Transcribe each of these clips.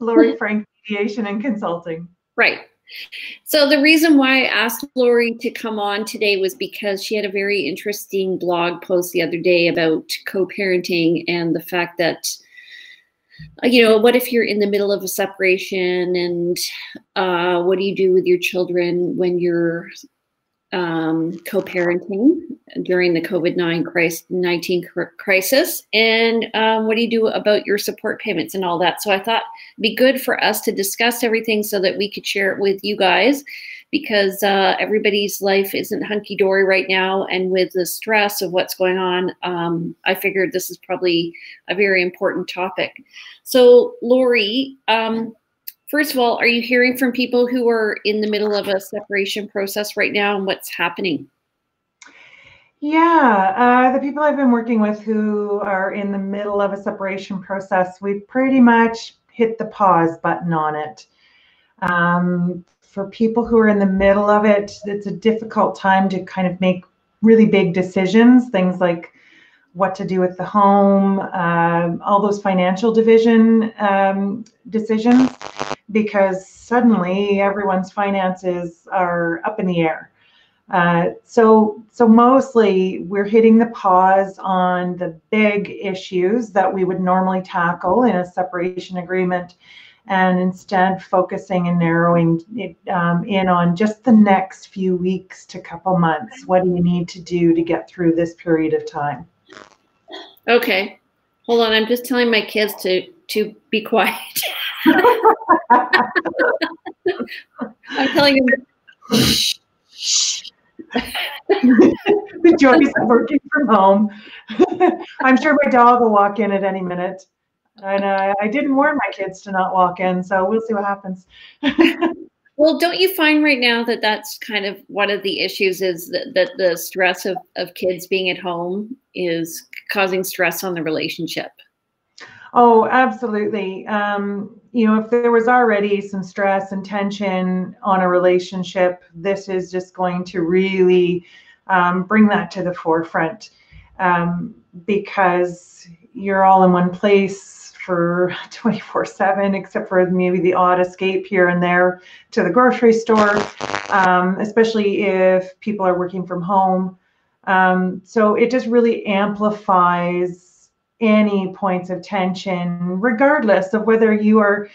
Lori Frank, Mediation and Consulting. Right. So the reason why I asked Lori to come on today was because she had a very interesting blog post the other day about co-parenting and the fact that, what if you're in the middle of a separation, and what do you do with your children when you're co-parenting during the COVID-19 crisis, and what do you do about your support payments and all that. So I thought it'd be good for us to discuss everything so that we could share it with you guys, because everybody's life isn't hunky-dory right now, and with the stress of what's going on, I figured this is probably a very important topic. So Lori, first of all, are you hearing from people who are in the middle of a separation process right now, and what's happening? Yeah, the people I've been working with who are in the middle of a separation process, we've pretty much hit the pause button on it. For people who are in the middle of it, it's a difficult time to kind of make really big decisions, things like what to do with the home, all those financial decisions, because suddenly everyone's finances are up in the air. So mostly we're hitting the pause on the big issues that we would normally tackle in a separation agreement, and instead focusing and narrowing it in on just the next few weeks to couple months. What do you need to do to get through this period of time? Okay. Hold on, I'm just telling my kids to be quiet. I'm telling them, the joys of working from home. I'm sure my dog will walk in at any minute. And I didn't warn my kids to not walk in, so we'll see what happens. Well, don't you find right now that that's kind of one of the issues, is that the stress of kids being at home is causing stress on the relationship? Oh, absolutely. If there was already some stress and tension on a relationship, this is just going to really bring that to the forefront, because you're all in one place for 24/7, except for maybe the odd escape here and there to the grocery store, especially if people are working from home. So it just really amplifies any points of tension, regardless of whether you are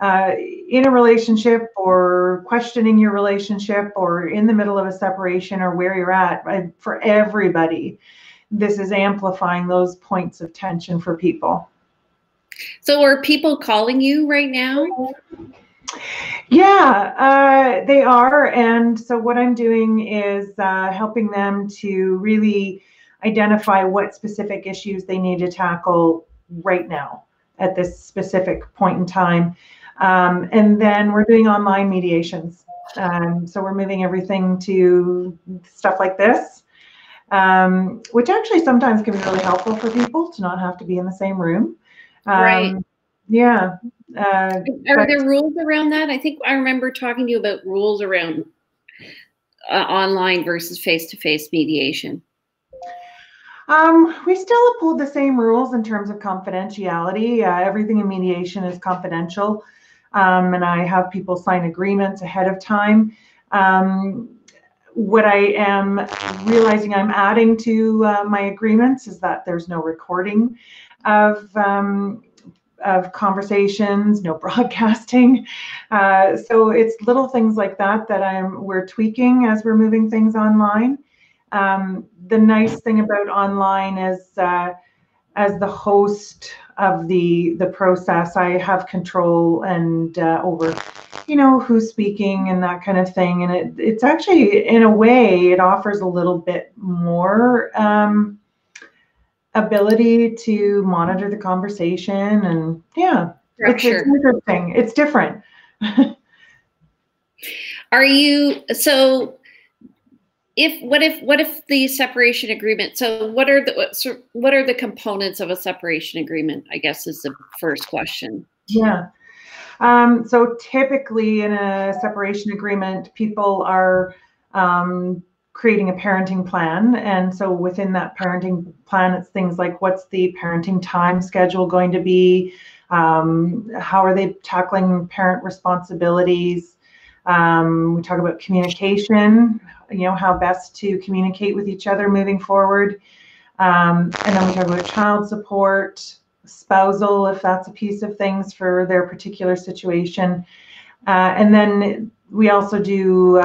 in a relationship or questioning your relationship or in the middle of a separation or where you're at. For everybody, this is amplifying those points of tension for people. So are people calling you right now? Yeah, they are. And so what I'm doing is helping them to really identify what specific issues they need to tackle right now at this specific point in time. And then we're doing online mediations. So we're moving everything to stuff like this, which actually sometimes can be really helpful for people to not have to be in the same room. Right. Yeah. Are there rules around that? I think I remember talking to you about rules around online versus face-to-face mediation. We still uphold the same rules in terms of confidentiality. Everything in mediation is confidential, and I have people sign agreements ahead of time. What I am realizing I'm adding to my agreements is that there's no recording of conversations, no broadcasting. So it's little things like that we're tweaking as we're moving things online. The nice thing about online is, as the host of the process, I have control and over, who's speaking and that kind of thing. And it's actually, in a way, it offers a little bit more ability to monitor the conversation, and it's interesting. It's different. What if the separation agreement? So what are the components of a separation agreement, I guess, is the first question. Yeah. So typically in a separation agreement, people are creating a parenting plan. And so within that parenting plan, it's things like, what's the parenting time schedule going to be? How are they tackling parent responsibilities? We talk about communication, how best to communicate with each other moving forward. And then we talk about child support, spousal, if that's a piece of things for their particular situation. And then we also do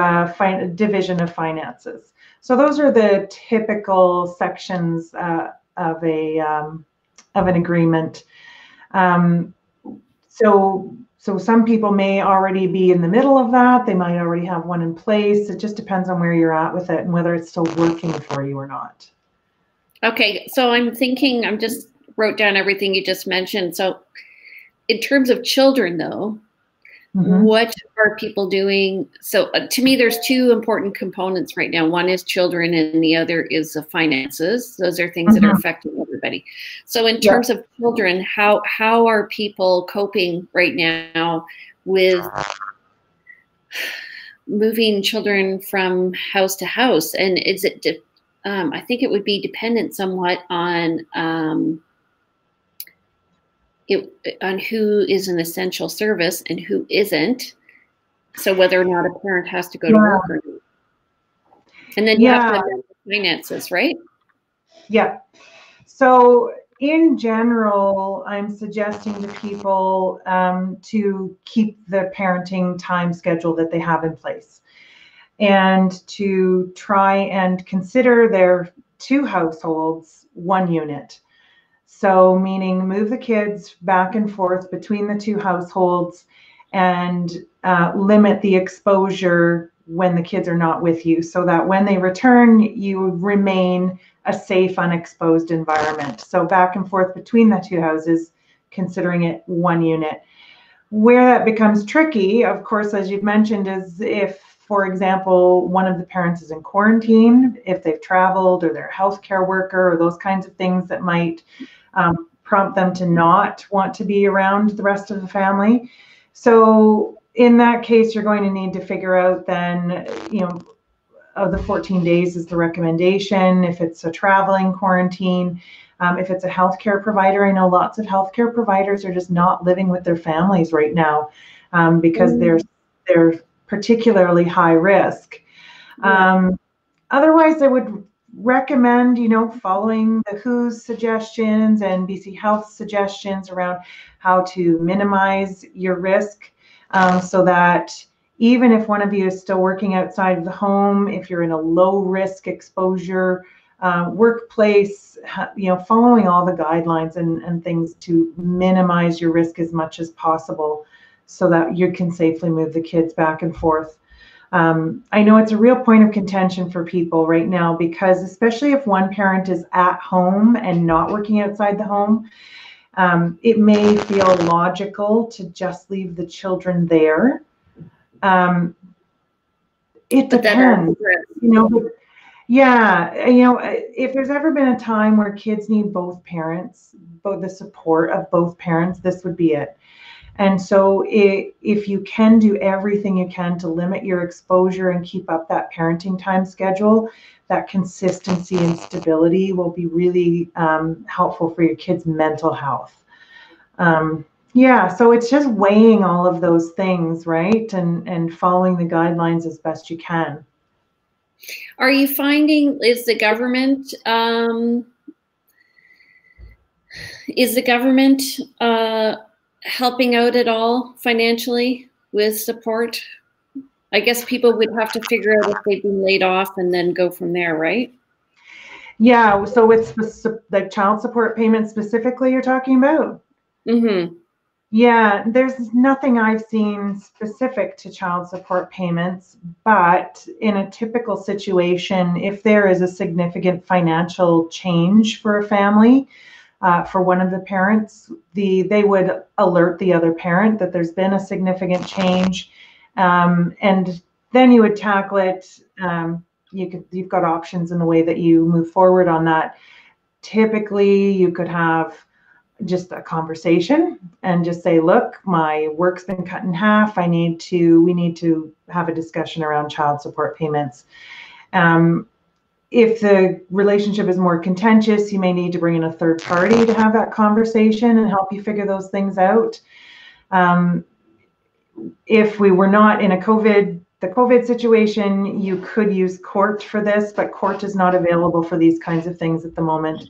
division of finances. So those are the typical sections of an agreement. So some people may already be in the middle of that. They might already have one in place. It just depends on where you're at with it and whether it's still working for you or not. Okay, so I'm just wrote down everything you just mentioned. So in terms of children, though, what are people doing? So to me, there's two important components right now. One is children and the other is the finances. Those are things that are affecting everybody. So in terms of children, how are people coping right now with moving children from house to house? And is it, I think it would be dependent somewhat on who is an essential service and who isn't. So whether or not a parent has to go to work or not. And then you have to have finances, right? Yeah. So in general, I'm suggesting to people to keep the parenting time schedule that they have in place and to try and consider their two households one unit. So meaning move the kids back and forth between the two households and limit the exposure when the kids are not with you, so that when they return, you remain a safe, unexposed environment. So back and forth between the two houses, considering it one unit. Where that becomes tricky, of course, as you've mentioned, is if, for example, one of the parents is in quarantine, if they've traveled or they're a healthcare worker or those kinds of things that might prompt them to not want to be around the rest of the family. So in that case, you're going to need to figure out then, of the 14 days is the recommendation. If it's a traveling quarantine, if it's a healthcare provider, I know lots of healthcare providers are just not living with their families right now because they're particularly high risk. Otherwise, I would recommend, following the WHO's suggestions and BC Health suggestions around how to minimize your risk, so that even if one of you is still working outside of the home, if you're in a low risk exposure workplace, following all the guidelines and things to minimize your risk as much as possible so that you can safely move the kids back and forth. I know it's a real point of contention for people right now because especially if one parent is at home and not working outside the home, it may feel logical to just leave the children there. It depends, if there's ever been a time where kids need both parents, both the support of both parents, this would be it. And so if you can do everything you can to limit your exposure and keep up that parenting time schedule, that consistency and stability will be really helpful for your kids' mental health. So it's just weighing all of those things, right? And following the guidelines as best you can. Are you finding, is the government helping out at all financially with support? I guess people would have to figure out if they've been laid off and then go from there, right? Yeah, so it's the child support payment specifically you're talking about? Yeah, there's nothing I've seen specific to child support payments, but in a typical situation, if there is a significant financial change for a family, for one of the parents, they would alert the other parent that there's been a significant change, and then you would tackle it. You've got options in the way that you move forward on that. Typically, you could have just a conversation and just say, look, my work's been cut in half. We need to have a discussion around child support payments. if the relationship is more contentious, you may need to bring in a third party to have that conversation and help you figure those things out. If we were not in the COVID situation, you could use court for this, but court is not available for these kinds of things at the moment.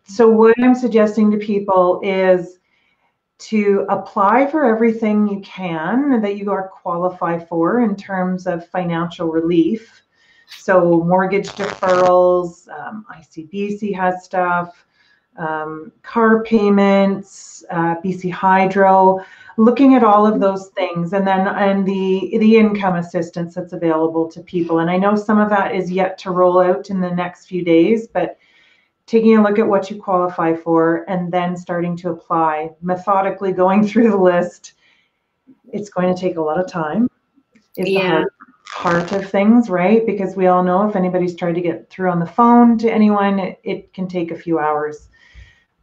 So what I'm suggesting to people is to apply for everything you can that you are qualified for in terms of financial relief. So mortgage deferrals, ICBC has stuff, car payments, BC Hydro, looking at all of those things, and the income assistance that's available to people. And I know some of that is yet to roll out in the next few days, but taking a look at what you qualify for and then starting to apply, methodically going through the list. It's going to take a lot of time. Is the hard part of things, right? Because we all know if anybody's tried to get through on the phone to anyone, it can take a few hours.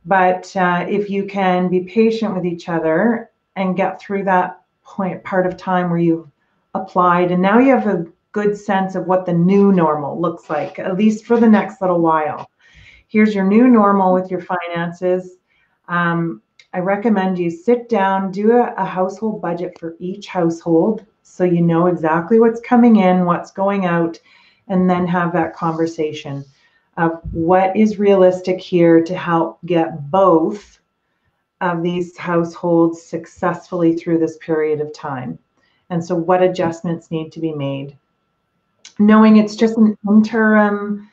But if you can be patient with each other and get through that part of time where you've applied and now you have a good sense of what the new normal looks like, at least for the next little while. Here's your new normal with your finances. I recommend you sit down, do a household budget for each household so you know exactly what's coming in, what's going out, and then have that conversation of what is realistic here to help get both of these households successfully through this period of time. And so what adjustments need to be made. Knowing it's just an interim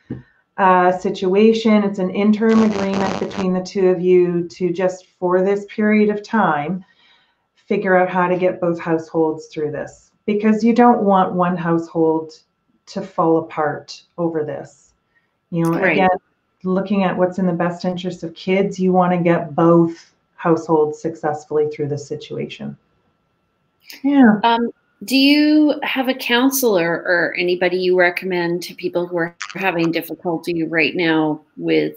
situation, it's an interim agreement between the two of you to just for this period of time, figure out how to get both households through this. Because you don't want one household to fall apart over this. You know, right. Again, looking at what's in the best interest of kids, you want to get both households successfully through this situation. Yeah. Do you have a counselor or anybody you recommend to people who are having difficulty right now with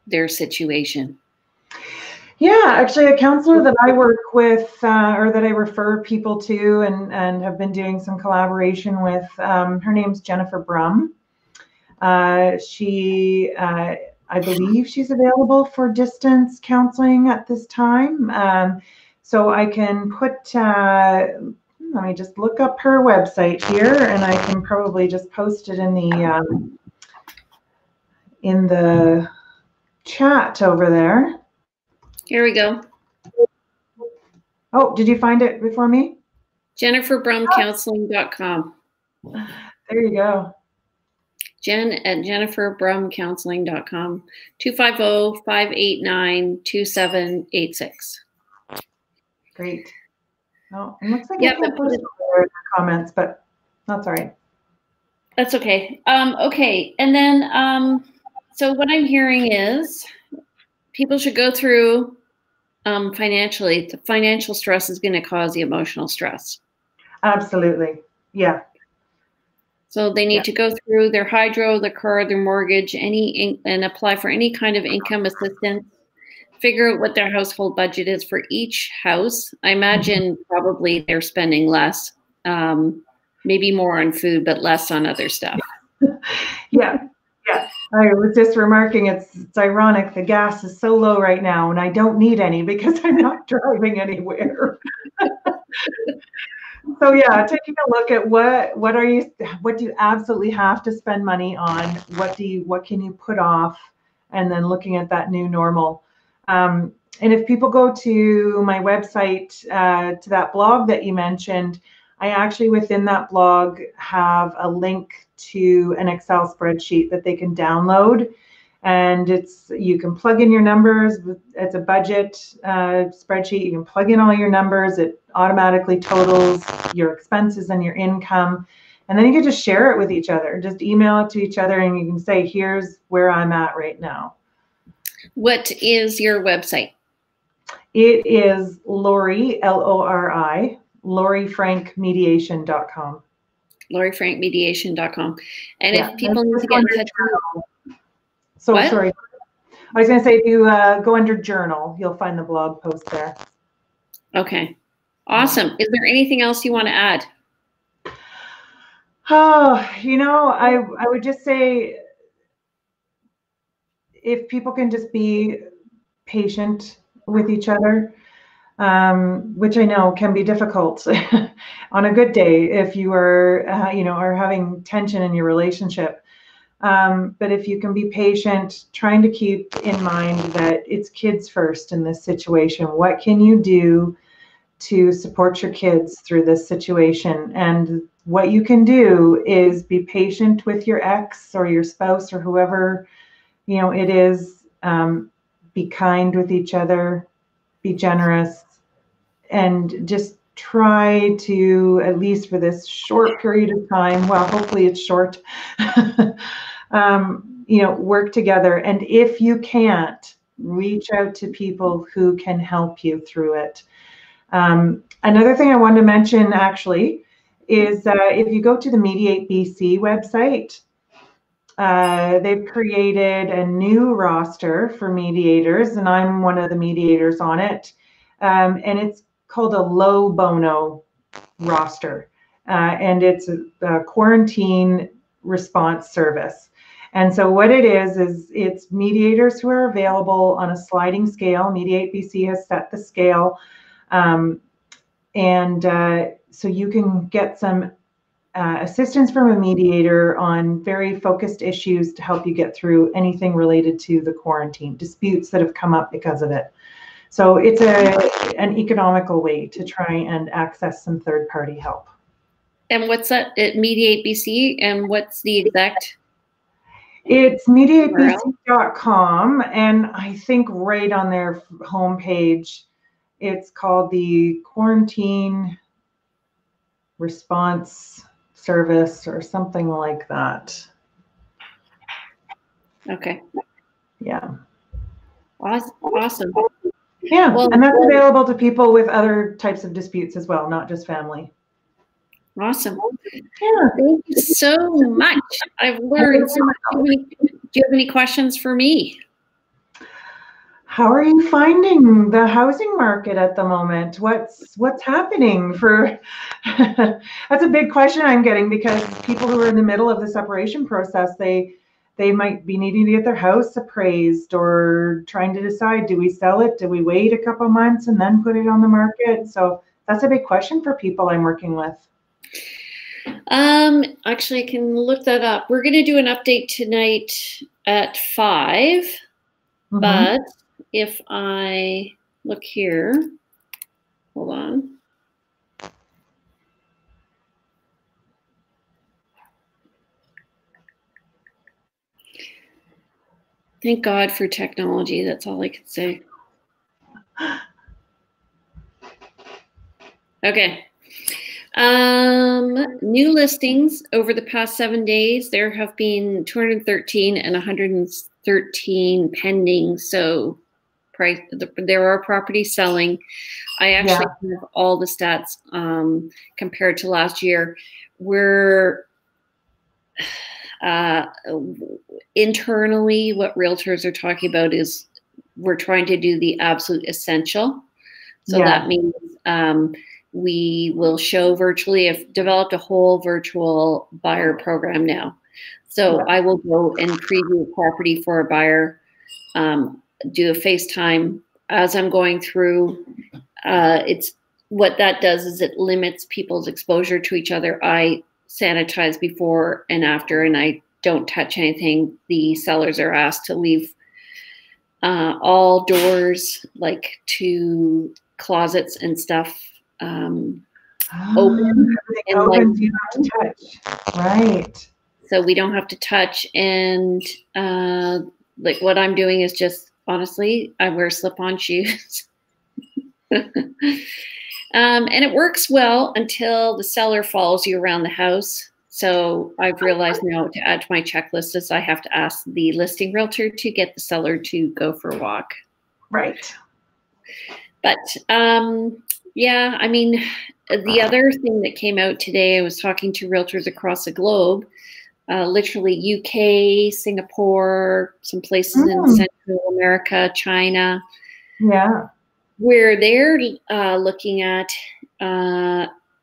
their situation? Yeah, actually a counselor that I work with or that I refer people to and have been doing some collaboration with, her name's Jennifer Brum. I believe she's available for distance counseling at this time. So I can put, let me just look up her website here and I can probably just post it in the chat over there. Here we go. Oh, did you find it before me? JenniferBrumCounseling.com. There you go. Jen at JenniferBrumCounseling.com. 250-589-2786. Great. Oh, it looks like I can't put it in the comments, but that's all right. That's okay. Okay, and then so what I'm hearing is people should go through financially. The financial stress is going to cause the emotional stress. Absolutely. Yeah. So they need to go through their hydro, their car, their mortgage, and apply for any kind of income assistance. Figure out what their household budget is for each house. I imagine probably they're spending less, maybe more on food, but less on other stuff. Yeah. I was just remarking, it's ironic. The gas is so low right now, and I don't need any because I'm not driving anywhere. So yeah, taking a look at what do you absolutely have to spend money on? What can you put off? And then looking at that new normal. And if people go to my website, to that blog that you mentioned, I actually within that blog have a link to an Excel spreadsheet that they can download. And you can plug in your numbers. It's a budget spreadsheet. You can plug in all your numbers. It automatically totals your expenses and your income. And then you can just share it with each other. Just email it to each other and you can say, here's where I'm at right now. What is your website? It is Lori, L-O-R-I, LoriFrankMediation.com. LoriFrankMediation.com. And if people need to get in touch with you. So sorry. I was going to say, if you go under journal, you'll find the blog post there. Okay. Awesome. Is there anything else you want to add? Oh, I would just say if people can just be patient with each other, which I know can be difficult on a good day if you are, are having tension in your relationship. But if you can be patient, trying to keep in mind that it's kids first in this situation. What can you do to support your kids through this situation? And what you can do is be patient with your ex or your spouse or whoever, it is. Be kind with each other, be generous, and just try to, at least for this short period of time, well, hopefully it's short, work together. And if you can't, reach out to people who can help you through it. Another thing I wanted to mention actually is if you go to the Mediate BC website, they've created a new roster for mediators, and I'm one of the mediators on it. And it's called a low bono roster. And it's a quarantine response service. And so what it is it's mediators who are available on a sliding scale. Mediate BC has set the scale. So you can get some assistance from a mediator on very focused issues to help you get through anything related to the quarantine, disputes that have come up because of it. So it's an economical way to try and access some third-party help. And what's that at Mediate BC, and what's the exact? It's mediatebc.com, and I think right on their homepage, it's called the Quarantine Response Service or something like that. Okay. Yeah. Awesome. Yeah, well, and that's available to people with other types of disputes as well, not just family. Awesome. Yeah. Thank you so much. I've learned so much. Do you have any questions for me? How are you finding the housing market at the moment? What's happening for that's a big question I'm getting, because people who are in the middle of the separation process, they might be needing to get their house appraised or trying to decide, do we sell it? Do we wait a couple months and then put it on the market? So that's a big question for people I'm working with. Actually, I can look that up. We're going to do an update tonight at 5, but if I look here, hold on. Thank God for technology. That's all I can say. Okay. New listings over the past 7 days, there have been 213 and 113 pending. So there are properties selling. I actually have all the stats compared to last year. We're internally, what realtors are talking about is we're trying to do the absolute essential. So that means we will show virtually. I've developed a whole virtual buyer program now. So I will go and preview a property for a buyer, do a FaceTime as I'm going through. It's what that does is it limits people's exposure to each other. I sanitize before and after, and I don't touch anything. The sellers are asked to leave all doors, like to closets and stuff, open. And like, you have to touch. Right. So we don't have to touch. And like what I'm doing is just, honestly, I wear slip-on shoes. And it works well until the seller follows you around the house. So I've realized now to add to my checklist is I have to ask the listing realtor to get the seller to go for a walk. Right. But yeah, I mean, the other thing that came out today, I was talking to realtors across the globe, literally UK, Singapore, some places in Central America, China. Yeah. Where they're looking at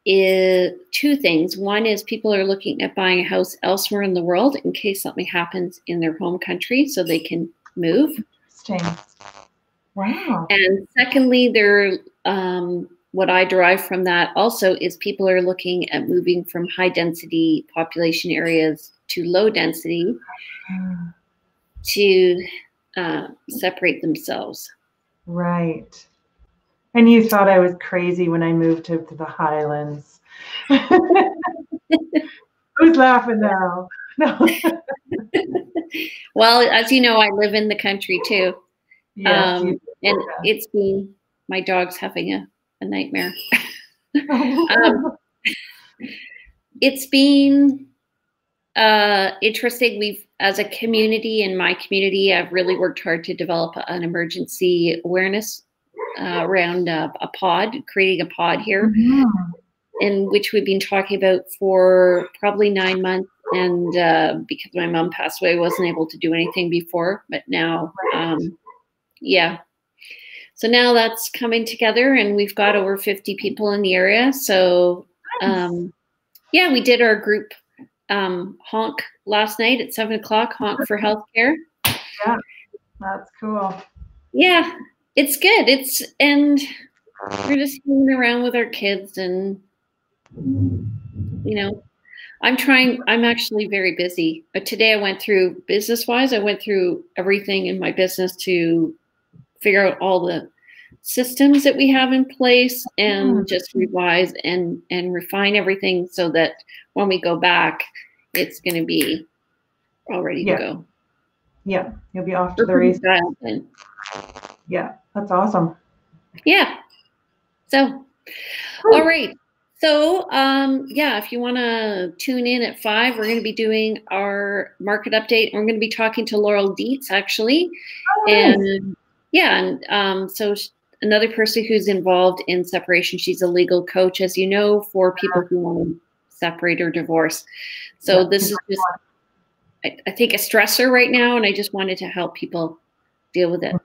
is two things. One is people are looking at buying a house elsewhere in the world in case something happens in their home country so they can move. Interesting. Wow. And secondly, what I derive from that also is people are looking at moving from high density population areas to low density to separate themselves. Right. And you thought I was crazy when I moved to the Highlands. Who's laughing now? No. Well, as you know, I live in the country too. Yes, and it's been, my dog's having a nightmare. It's been interesting. We've, as a community, in my community, I've really worked hard to develop an emergency awareness around a pod, creating a pod here, in which we've been talking about for probably 9 months. And because my mom passed away, I wasn't able to do anything before, but now, yeah. So now that's coming together, and we've got over 50 people in the area. So, yeah, we did our group honk last night at 7 o'clock, honk for healthcare. Yeah, that's cool. Yeah, it's good. And we're just hanging around with our kids, and, you know, I'm actually very busy. But today I went through, business-wise, I went through everything in my business to figure out all the systems that we have in place and just revise and refine everything so that when we go back, it's going to be all ready to go. Yeah, you'll be off to the races. Yeah, that's awesome. Yeah. So, all right. So, yeah, if you want to tune in at 5, we're going to be doing our market update. We're going to be talking to Laurel Dietz, actually. And yeah, and so another person who's involved in separation. She's a legal coach, as you know, for people who want to separate or divorce. So this is just, I think, a stressor right now, and I just wanted to help people deal with it.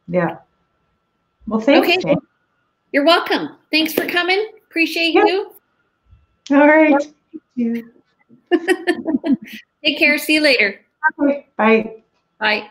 Yeah. Well, thanks. Okay. You're welcome. Thanks for coming. Appreciate you. All right. Thank you. Take care. See you later. Okay. Bye. Bye.